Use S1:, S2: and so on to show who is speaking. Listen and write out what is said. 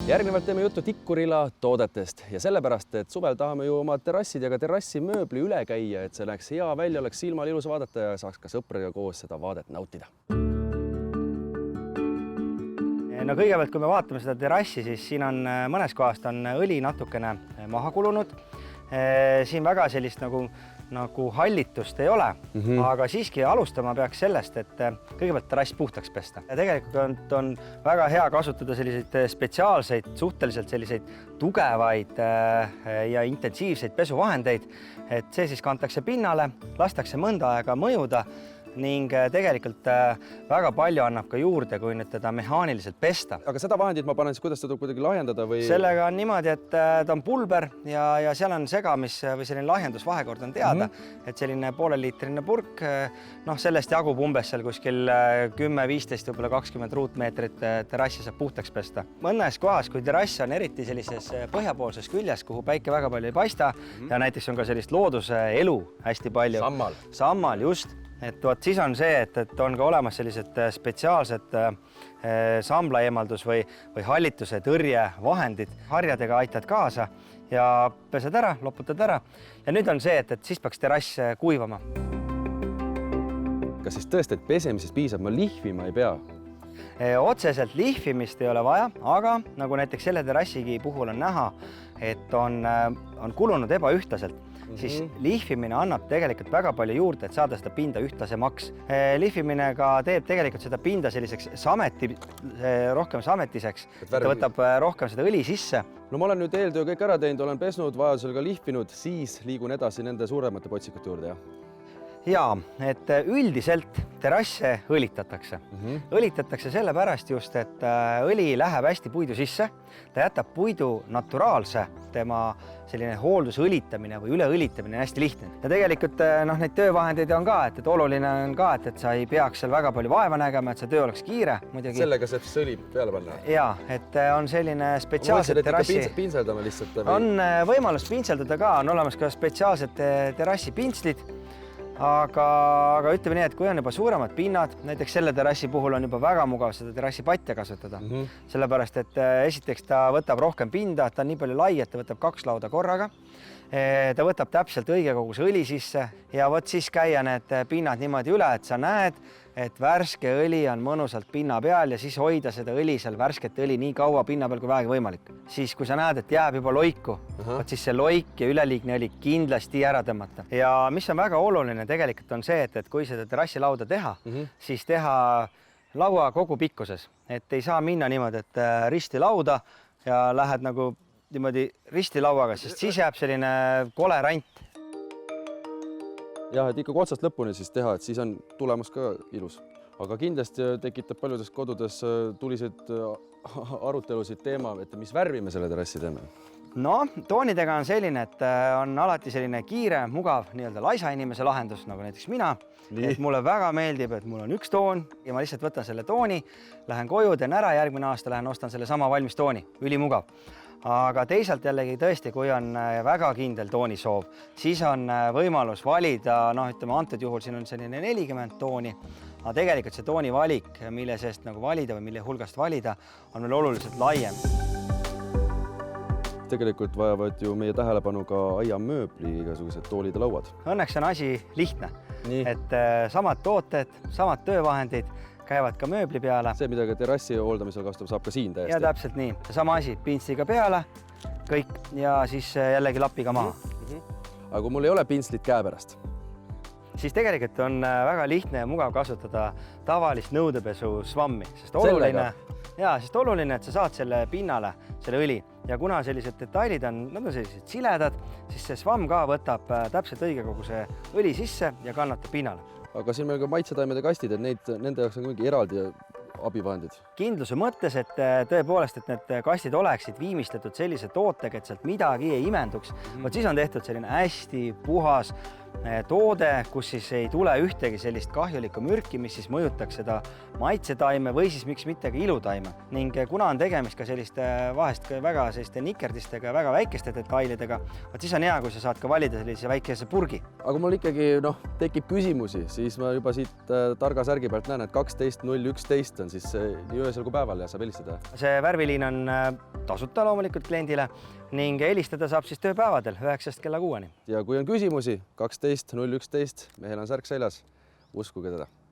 S1: Järgnevalt teeme juttu Tikkurila toodetest ja sellepärast, et suvel tahame ju oma terrassid ja ka terrassimööbli üle käia, et see läheks hea välja, oleks silmal ilus vaadata ja saaks ka sõpradega koos seda vaadet nautida.
S2: No kõigepealt, kui me vaatame seda terrassi, siis siin on mõnes kohast on õli natukene maha kulunud. Siin väga sellist nagu hallitust ei ole, aga siiski alustama peaks sellest, et kõigepealt terrass puhtaks pesta. Ja tegelikult on väga hea kasutada selliseid spetsiaalseid, suhteliselt selliseid tugevaid ja intensiivseid pesuvahendeid, et see siis kantakse pinnale, lastakse mõnda aega mõjuda ning tegelikult väga palju annab ka juurde, kui nüüd teda mehaaniliselt pesta.
S1: Aga seda vahendit ma panen, kuidas seda tuleb kuidagi lahjendada või?
S2: Sellega on niimoodi, et ta on pulber ja seal on segamis või selline lahjendusvahekord on teada, et selline pooleliitrine purk, sellest jagub umbes seal kuskil 10-15, võib-olla 20 ruutmeetrit terrassi saab puhtaks pesta. Mõnes kohas, kui terrass on eriti sellises põhjapoolses küljes, kuhu päike väga palju ei paista ja näiteks on ka sellist looduse elu hästi palju. Sammal, just. Et siis on see, et on ka olemas sellised spetsiaalsed sambla eemaldus või hallituse tõrjevahendid. Harjadega aitad kaasa ja pesed ära, loputad ära. Ja nüüd on see, et siis peaks terrass kuivama.
S1: Kas siis tõesti, et pesemisest piisab, ma lihvima ei pea?
S2: Otseselt lihvimist ei ole vaja, aga nagu näiteks selle terrassigi puhul on näha, et on kulunud ebaühtlaselt. Siis lihvimine annab tegelikult väga palju juurde, et saada seda pinda ühtlasemaks. Lihvimine ka teeb tegelikult seda pinda selliseks rohkem sametiseks. Ta võtab rohkem seda õli sisse.
S1: No ma olen nüüd eeltöö kõik ära teinud, olen pesnud, vajadusel ka lihvinud, siis liigun edasi nende suuremate potsikate juurde, jah?
S2: Jaa, et üldiselt terrasse õlitatakse. Õlitatakse sellepärast just, et õli läheb hästi puidu sisse. Ta jätab puidu naturaalse, tema selline hooldusõlitamine või üleõlitamine on hästi lihtne. Ja tegelikult neid töövahendeid on ka, et oluline on ka, et sa ei peaks seal väga palju vaeva nägema, et see töö oleks kiire. Muidugi.
S1: Sellega saab siis õli peale panna?
S2: Jaa, et on selline spetsiaalsed terrassi...
S1: Pintseldama lihtsalt?
S2: On võimalus pintseldada ka, on olemas ka spetsiaalsed terrassi pintslid. Aga ütleme nii, et kui on juba suuremad pinnad, näiteks selle terrassi puhul on juba väga mugav seda terrassi patja kasutada. Sellepärast, et esiteks ta võtab rohkem pinda, ta on nii palju lai, et ta võtab 2 lauda korraga. Ta võtab täpselt õige kogus õli sisse ja võt siis käia need pinnad niimoodi üle, et sa näed, et värske õli on mõnusalt pinna peal ja siis hoida seda õli seal värsket õli nii kaua pinna peal kui vähegi võimalik. Siis kui sa näed, et jääb juba loiku, siis see loik ja üleliigne õli kindlasti ära tõmmata. Ja mis on väga oluline tegelikult on see, et kui seda terrassilauda teha, siis teha laua kogu pikkuses. Et ei saa minna niimoodi, et risti lauda ja lähed nagu niimoodi risti lauaga, sest siis jääb selline kole rant.
S1: Jah, et ikkagi otsast lõpuni siis teha, et siis on tulemus ka ilus. Aga kindlasti tekitab paljudes kodudes tuliseid arutelusid teema, et mis värvi me selle terrassi teeme?
S2: No, toonidega on selline, et on alati selline kiire, mugav laisa inimese lahendus, nagu näiteks mina. Et mulle väga meeldib, et mul on üks toon ja ma lihtsalt võtan selle tooni, lähen koju, teen ära, järgmine aasta lähen ostan selle sama valmis tooni, ülimugav. Aga teisalt jällegi tõesti, kui on väga kindel toonisoov, siis on võimalus valida, ütleme antud juhul siin on selline 40 tooni, aga tegelikult see tooni valik, mille seest nagu valida või mille hulgast valida, on veel oluliselt laiem.
S1: Tegelikult vajavad ju meie tähelepanu ka aiamööbli igasugused toolid ja lauad.
S2: Õnneks on asi lihtne, et samad tooted, samad töövahendid käivad ka mööbli peale.
S1: See, mida ka terrassi hooldamisel kastab, saab ka siin täiesti.
S2: Ja täpselt nii. Sama asi, pintsliga peale, kõik ja siis jällegi lapiga maha.
S1: Aga kui mul ei ole pintslit käepärast?
S2: Siis tegelikult on väga lihtne ja mugav kasutada tavalist nõudepesu svammi. Sest oluline, et sa saad selle pinnale, selle õli. Ja kuna sellised detailid on sellised siledad, siis see svamm ka võtab täpselt õige kogu see õli sisse ja kannatab pinnale.
S1: Aga siin meil ka maitsetaimede kastid, et nende jaoks on mingi eraldi abivahendid.
S2: Kindluse mõttes, et tõepoolest, et need kastid oleksid viimistletud sellise tootega, et sealt midagi ei imenduks. Siis on tehtud selline hästi puhas, toode, kus siis ei tule ühtegi sellist kahjulikku mürki, mis siis mõjutaks seda maitsetaime või siis miks mitte ka ilutaime. Ning kuna on tegemist ka selliste vahest väga selliste nikerdistega ja väga väikeste detailidega, siis on hea, kui sa saad ka valida sellise väikese purgi.
S1: Aga mul ikkagi tekib küsimusi, siis ma juba siit targa särgi pealt näen, et 12.011 on siis nii öösel kui päeval ja saab helistada.
S2: See värviliin on tasuta loomulikult kliendile ning helistada saab siis tööpäevadel 9 kella 6-ni.
S1: Ja kui on küsimusi, 12.011, mehel on särk seljas, uskuge teda.